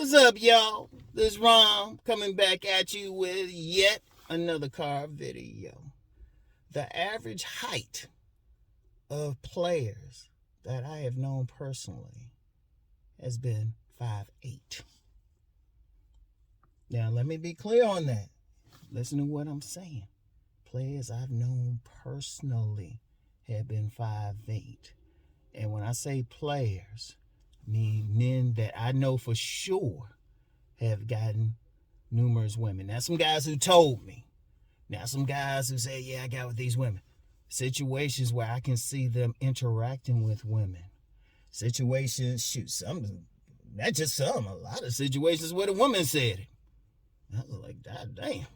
What's up, y'all? This Rom coming back at you with yet another car video. The average height of players that I have known personally has been 5'8". Now, let me be clear on that. Listen to what I'm saying. Players I've known personally have been 5'8". And when I say players, I mean men that I know for sure have gotten numerous women. Now, some guys who told me. Now, some guys who say, yeah, I got with these women. Situations where I can see them interacting with women. Situations, not just some, a lot of situations where the woman said it. I was like, God damn.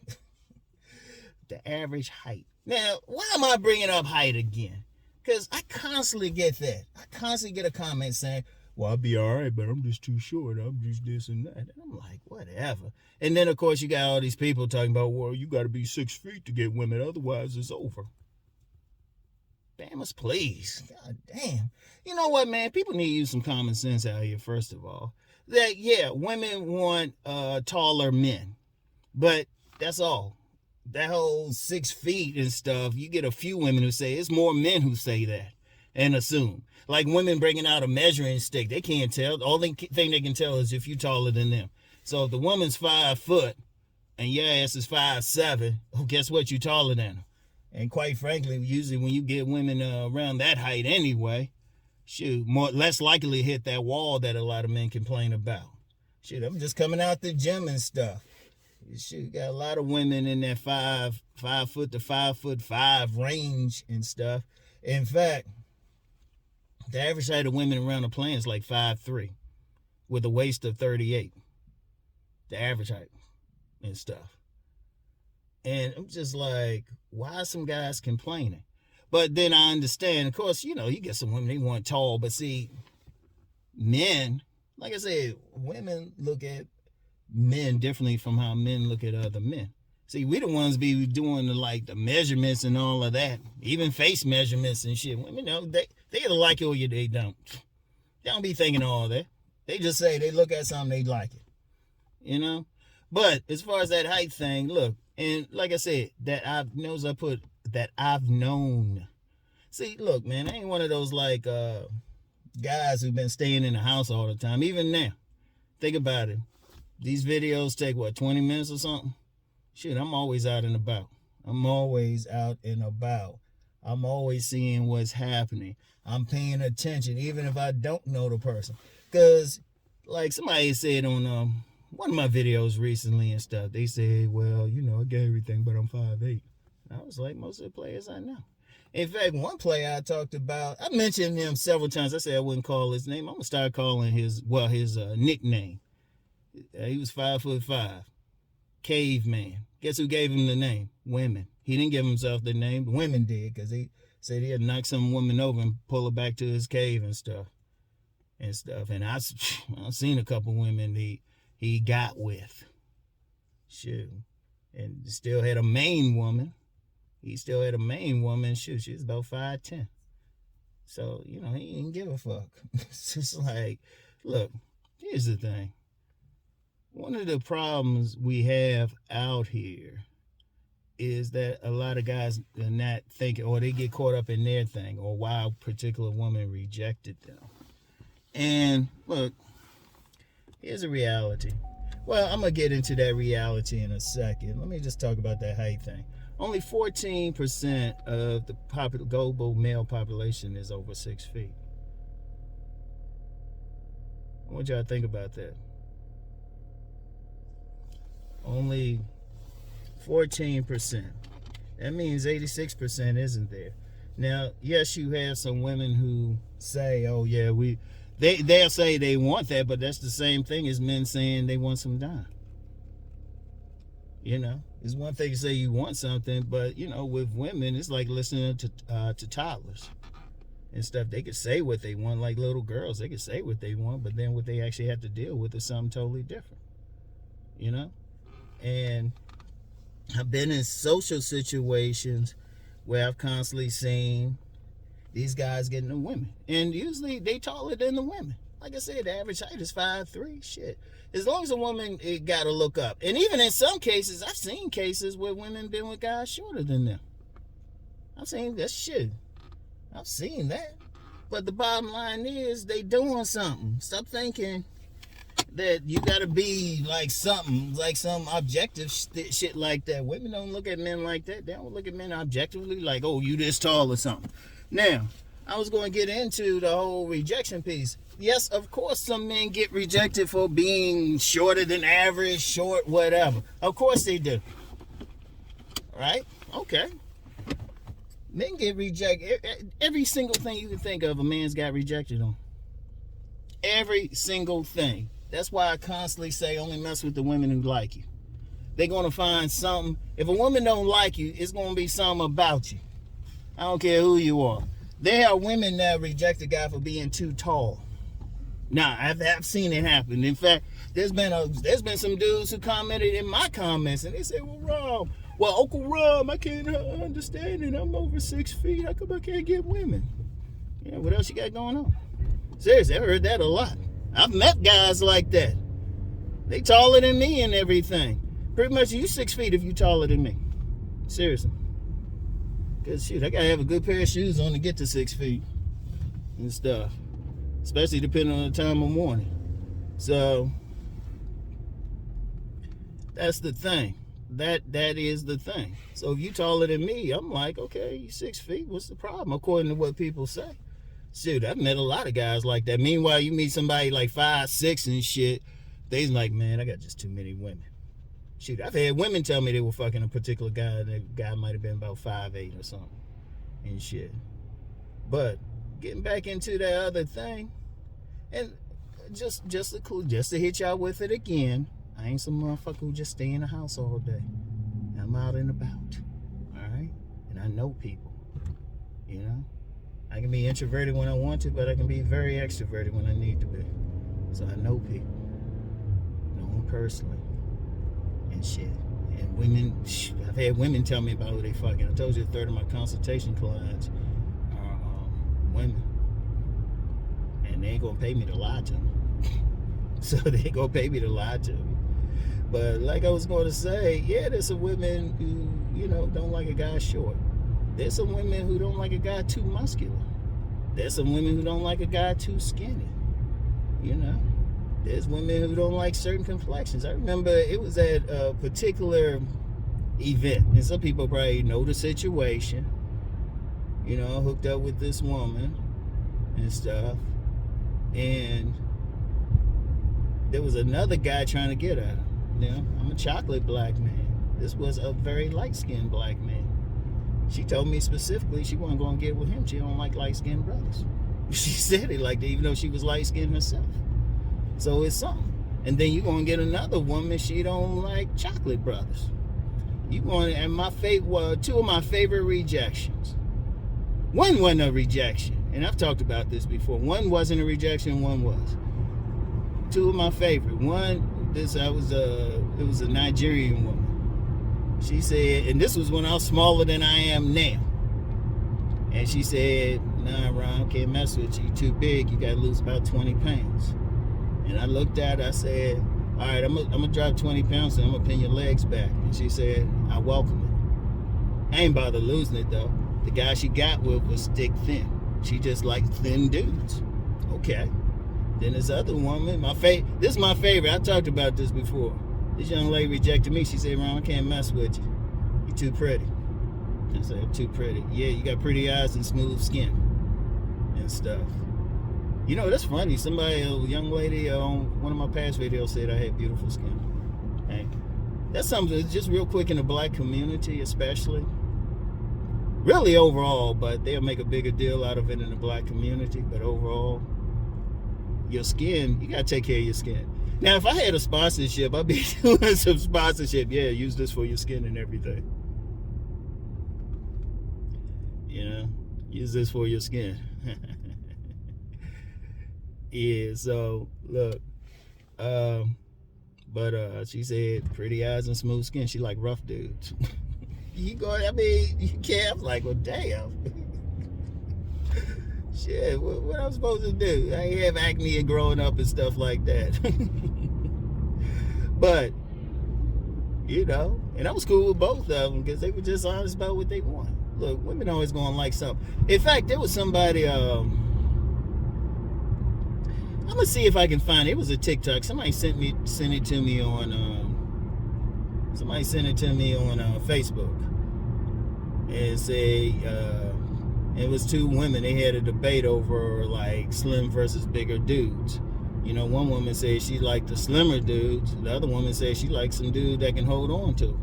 The average height. Now, why am I bringing up height again? Because I constantly get that. I constantly get a comment saying, well, I'll be all right, but I'm just too short. I'm just this and that. And I'm like, whatever. And then, of course, you got all these people talking about, well, you got to be 6 feet to get women. Otherwise, it's over. Damn us, please. God damn. You know what, man? People need to use some common sense out here, first of all. That, yeah, women want taller men. But that's all. That whole 6 feet and stuff, you get a few women who say, it's more men who say that and assume. Like women bringing out a measuring stick, they can't tell. The only thing they can tell is if you're taller than them. So if the woman's 5 foot and your ass is 5'7", well, guess what? You're taller than them. And quite frankly, usually when you get women around that height anyway, less likely to hit that wall that a lot of men complain about. I'm just coming out the gym and stuff. Got a lot of women in that 5 foot to 5'5" range and stuff. In fact, the average height of women around the planet is like 5'3", with a waist of 38. The average height and stuff. And I'm just like, why are some guys complaining? But then I understand, of course, you get some women, they want tall, but see, men, like I said, women look at men differently from how men look at other men. See, we the ones be doing the measurements and all of that, even face measurements and shit. Women, they either like it or they don't. They don't be thinking all that. They just say they look at something, they like it. But as far as that height thing, look, and like I said, that I've known. See, look, man, I ain't one of those guys who've been staying in the house all the time. Even now, think about it. These videos take, 20 minutes or something? Shit, I'm always out and about. I'm always seeing what's happening. I'm paying attention, even if I don't know the person. Because, like somebody said on one of my videos recently and stuff, they said, well, I got everything, but I'm 5'8". I was like, most of the players I know. In fact, one player I talked about, I mentioned him several times. I said I wouldn't call his name. I'm going to start calling his nickname. He was 5'5", caveman. Guess who gave him the name? Women. He didn't give himself the name. Women did, because he said he had knocked some woman over and pull her back to his cave and stuff. And I've seen a couple women he got with. Shoot. And still had a main woman. He still had a main woman. Shoot, she was about 5'10". So, he didn't give a fuck. It's just like, look, here's the thing. One of the problems we have out here is that a lot of guys are not thinking, or they get caught up in their thing, or why a particular woman rejected them. And look, here's a reality. Well, I'm going to get into that reality in a second. Let me just talk about that height thing. Only 14% of the global male population is over 6 feet. I want y'all to think about that. Only 14%. That means 86% isn't there. Now, yes, you have some women who say, oh yeah, they'll say they want that, but that's the same thing as men saying they want some dime. It's one thing to say you want something, but with women, it's like listening to toddlers and stuff. They could say what they want, like little girls. They could say what they want, but then what they actually have to deal with is something totally different. And I've been in social situations where I've constantly seen these guys getting the women. And usually they taller than the women. Like I said, the average height is 5'3". Shit. As long as a woman, it got to look up. And even in some cases, I've seen cases where women been with guys shorter than them. I've seen that shit. I've seen that. But the bottom line is, they doing something. Stop thinking that you got to be like something, like some objective shit like that. Women don't look at men like that. They don't look at men objectively like, oh, you this tall or something. Now, I was going to get into the whole rejection piece. Yes, of course, some men get rejected for being shorter than average, short, whatever. Of course they do. Right? Okay. Men get rejected. Every single thing you can think of, a man's got rejected on. Every single thing. That's why I constantly say only mess with the women who like you. They're going to find something. If a woman don't like you, it's going to be something about you. I don't care who you are. There are women that reject a guy for being too tall. Now, I've seen it happen. In fact, there's been some dudes who commented in my comments, and they say, well, Uncle Rom, I can't understand it. I'm over 6 feet. How come I can't get women? Yeah, what else you got going on? Seriously, I heard that a lot. I've met guys like that. They taller than me and everything. Pretty much you 6 feet if you taller than me. Seriously. Because shoot, I gotta have a good pair of shoes on to get to 6 feet and stuff. Especially depending on the time of morning. So that's the thing. That is the thing. So if you taller than me, I'm like, okay, you 6 feet, what's the problem? According to what people say. Shoot, I've met a lot of guys like that. Meanwhile, you meet somebody like 5'6" and shit, they's like, man, I got just too many women. Shoot, I've had women tell me they were fucking a particular guy, and that guy might have been about 5'8" or something and shit. But getting back into that other thing, and just to hit y'all with it again, I ain't some motherfucker who just stay in the house all day. I'm out and about, all right? And I know people, you know? I can be introverted when I want to, but I can be very extroverted when I need to be. So I know people, know them personally, and shit. And women, I've had women tell me about who they fucking. I told you a third of my consultation clients are women. And they ain't gonna pay me to lie to them. So they ain't gonna pay me to lie to me. But like I was going to say, yeah, there's some women who, you know, don't like a guy short. There's some women who don't like a guy too muscular. There's some women who don't like a guy too skinny. You know, there's women who don't like certain complexions. I remember it was at a particular event, and some people probably know the situation. You know, hooked up with this woman and stuff, and there was another guy trying to get at her. You know, I'm a chocolate black man. This was a very light-skinned black man. She told me specifically she wasn't going to get with him. She don't like light-skinned brothers. She said it like that, even though she was light-skinned herself. So it's something. And then you're going to get another woman, she don't like chocolate brothers. You going, and two of my favorite rejections. One wasn't a rejection, and I've talked about this before. One wasn't a rejection, one was. Two of my favorite. One, it was a Nigerian woman. She said, and this was when I was smaller than I am now. And she said, nah, Ron, can't mess with you. You're too big. You got to lose about 20 pounds. And I looked at her, I said, all right, I'm going to drop 20 pounds and I'm going to pin your legs back. And she said, I welcome it. I ain't bothered losing it, though. The guy she got with was stick thin. She just liked thin dudes. Okay. Then this other woman, this is my favorite. I talked about this before. This young lady rejected me. She said, Ron, I can't mess with you. You're too pretty. I said, I'm too pretty. Yeah, you got pretty eyes and smooth skin and stuff. You know, that's funny. Somebody, a young lady on one of my past videos said I had beautiful skin. Hey, that's something just real quick in the black community, especially. Really overall, but they'll make a bigger deal out of it in the black community. But overall, your skin, you got to take care of your skin. Now, if I had a sponsorship, I'd be doing some sponsorship. Yeah, use this for your skin and everything. You know, use this for your skin. Yeah, so, look. But she said, pretty eyes and smooth skin. She like rough dudes. You can't. I'm like, well, damn. Shit, what I'm supposed to do? I ain't have acne and growing up and stuff like that. But, and I was cool with both of them because they were just honest about what they want. Look, women always gonna like something. In fact, there was somebody, I'm gonna see if I can find it. It was a TikTok. Somebody sent it to me on Facebook. And it was two women. They had a debate over like slim versus bigger dudes. One woman said she liked the slimmer dudes. The other woman said she liked some dude that can hold on to her.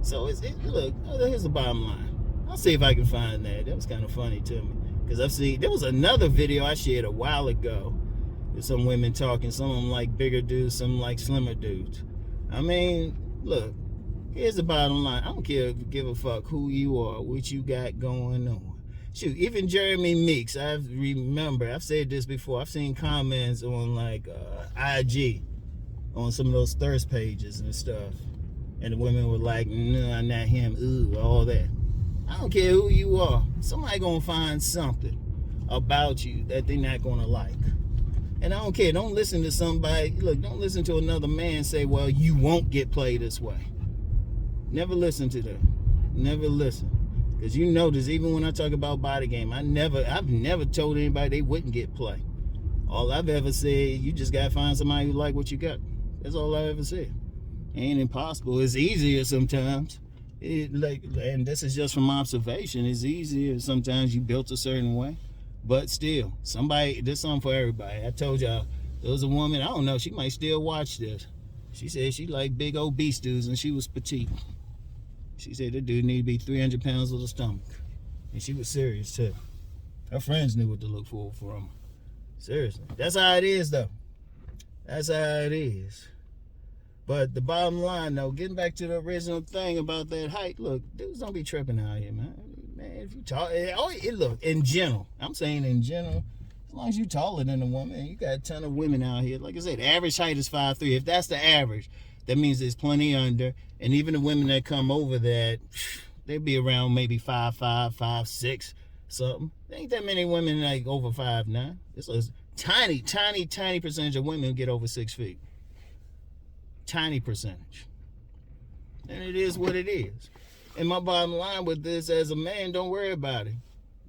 So look, here's the bottom line. I'll see if I can find that. That was kind of funny to me because there was another video I shared a while ago with some women talking. Some of them like bigger dudes, some like slimmer dudes. I mean, look, here's the bottom line. I don't give a fuck who you are, what you got going on. Shoot, even Jeremy Meeks, I've said this before, I've seen comments on like IG on some of those thirst pages and stuff. And the women were like, nah, not him, ooh, all that. I don't care who you are. Somebody gonna find something about you that they're not gonna like. And I don't care. Don't listen to somebody. Look, don't listen to another man say, well, you won't get played this way. Never listen to them. Never listen. Because you notice, even when I talk about body game, I've never told anybody they wouldn't get played. All I've ever said, you just gotta find somebody who like what you got. That's all I ever said. Ain't impossible. It's easier sometimes. And this is just from observation. It's easier sometimes you built a certain way. But still, this something for everybody. I told y'all, there was a woman, I don't know, she might still watch this. She said she liked big obese dudes and she was petite. She said the dude needed to be 300 pounds with a stomach. And she was serious too. Her friends knew what to look for from her. Seriously. That's how it is though. That's how it is. But the bottom line though, getting back to the original thing about that height, look, dudes don't be tripping out here, man. Man, if you talk, look, in general, I'm saying in general, as long as you taller than a woman, you got a ton of women out here. Like I said, average height is 5'3". If that's the average, that means there's plenty under. And even the women that come over that, they be around maybe 5'5", 5'6", something. There ain't that many women like over 5'9". It's a tiny percentage of women who get over 6 feet. Tiny percentage. And it is what it is. And my bottom line with this, as a man, don't worry about it.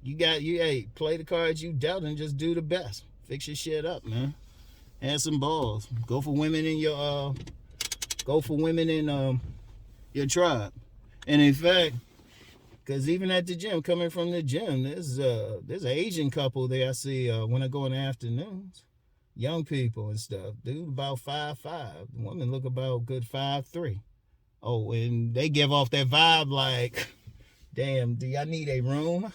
Hey, play the cards you dealt and just do the best. Fix your shit up, man. Have some balls. Go for women in your tribe. And in fact, because even at the gym, coming from the gym, there's an Asian couple there I see when I go in the afternoons. Young people and stuff. Dude about 5'5". The women look about good 5'3". Oh, and they give off that vibe like, damn, do y'all need a room?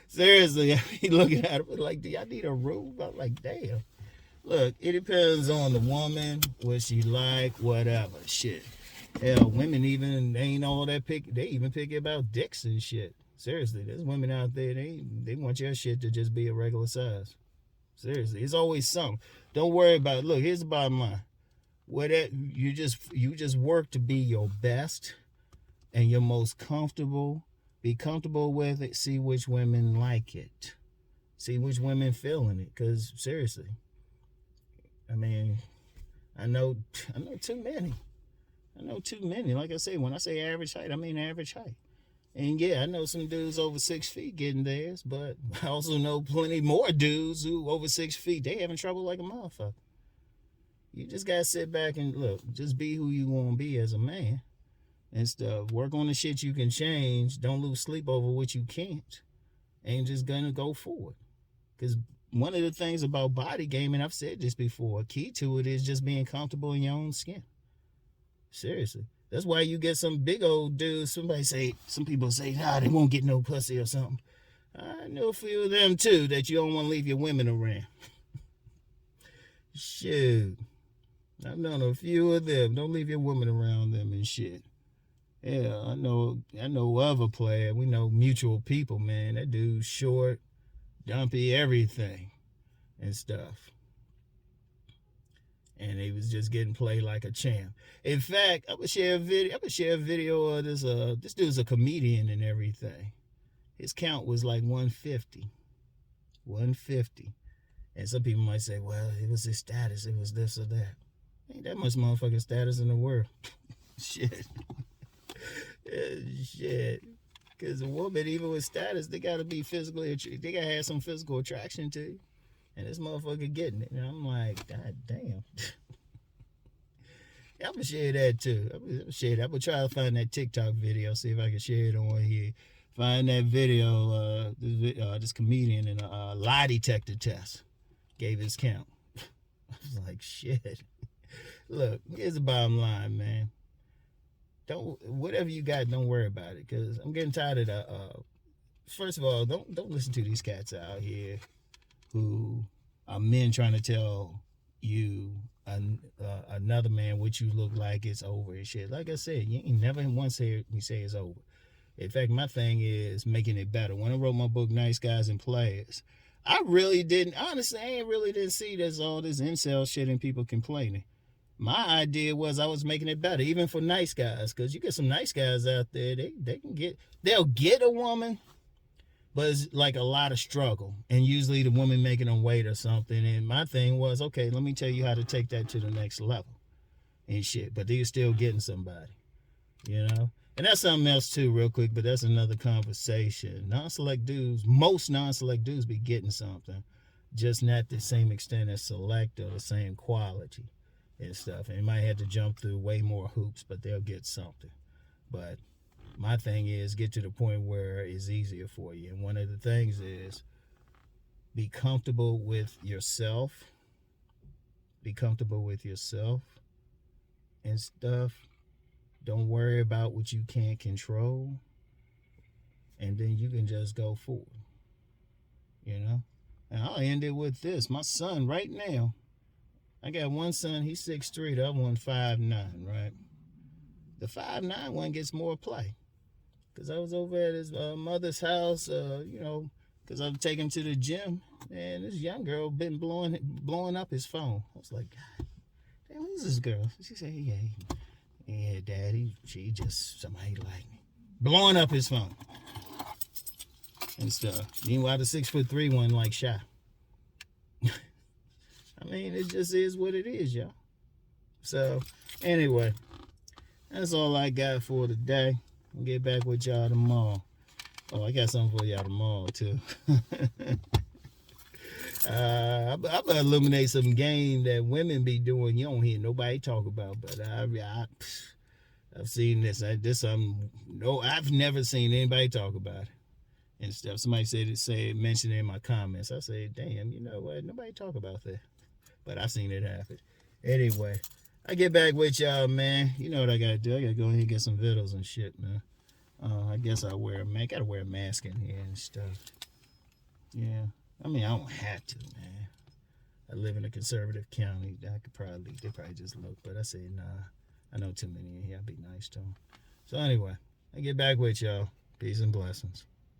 Seriously, I be looking at it like, do y'all need a room? I'm like, damn. Look, it depends on the woman, what she like, whatever. Shit. Hell, women even, they ain't all that picky. They even picky about dicks and shit. Seriously, there's women out there, they want your shit to just be a regular size. Seriously, it's always something. Don't worry about it. Look, here's the bottom line. You just work to be your best and your most comfortable. Be comfortable with it. See which women like it. See which women feeling it. Because seriously, I mean, I know too many. I know too many. Like I say, when I say average height, I mean average height. And yeah, I know some dudes over 6 feet getting theirs, but I also know plenty more dudes who over 6 feet, they having trouble like a motherfucker. You just gotta sit back and look, just be who you want to be as a man and stuff. Work on the shit you can change. Don't lose sleep over what you can't. And just gonna go forward. Because one of the things about body game, and I've said this before, key to it is just being comfortable in your own skin. Seriously. That's why you get some big old dudes. Some people say, nah, they won't get no pussy or something. I know a few of them too that you don't want to leave your women around. Shoot. I've known a few of them. Don't leave your women around them and shit. Yeah, I know other player. We know mutual people, man. That dude's short, dumpy, everything and stuff. And he was just getting played like a champ. In fact, I'm gonna share a video of this. This dude's a comedian and everything. His count was like 150. 150. And some people might say, well, it was his status. It was this or that. Ain't that much motherfucking status in the world. Shit. Shit. Because a woman, even with status, they got to be physically, they got to have some physical attraction to you. And this motherfucker getting it. And I'm like, God damn. I'm going to share that too. I'm going to try to find that TikTok video, see if I can share it on here. Find that video, this comedian in a lie detector test gave his count. I was like, shit. Look, here's the bottom line, man. Whatever you got, don't worry about it, because I'm getting tired of the, first of all, don't listen to these cats out here who are men trying to tell you another man what you look like it's over and shit. Like I said, you ain't never once heard me say it's over. In fact, my thing is making it better. When I wrote my book, Nice Guys and Players, I really didn't see there's all this incel shit and people complaining. My idea was I was making it better, even for nice guys, because you get some nice guys out there, they'll get a woman, but it's like a lot of struggle, and usually the woman making them wait or something. And my thing was, okay, let me tell you how to take that to the next level and shit, but they're still getting somebody, you know? And that's something else too, real quick, but that's another conversation. Most non-select dudes be getting something, just not the same extent as select or the same quality and stuff. And you might have to jump through way more hoops, but they'll get something. But my thing is get to the point where it's easier for you. And one of the things is be comfortable with yourself. Be comfortable with yourself and stuff. Don't worry about what you can't control. And then you can just go forward. You know? And I'll end it with this. My son right now, I got one son, he's 6'3", the other one 5'9", right? The 5'9" one gets more play. Because I was over at his mother's house, because I was taking him to the gym, and this young girl been blowing up his phone. I was like, God, damn, who's this girl? She said, yeah, Daddy, she just somebody like me. Blowing up his phone and stuff. Meanwhile, the 6'3" one like shy. I mean, it just is what it is, y'all. So, anyway, that's all I got for today. I'll get back with y'all tomorrow. Oh, I got something for y'all tomorrow, too. I better illuminate some game that women be doing you don't hear nobody talk about, but I've seen this. I've never seen anybody talk about it and stuff. Somebody mentioned it in my comments. I said, damn, you know what? Nobody talk about that. But I've seen it happen. Anyway, I get back with y'all, man. You know what I gotta do. I gotta go ahead and get some vittles and shit, man. I guess I'll gotta wear a mask in here and stuff. Yeah. I mean, I don't have to, man. I live in a conservative county. They probably just look. But I say, nah, I know too many in here. I'll be nice to them. So anyway, I get back with y'all. Peace and blessings.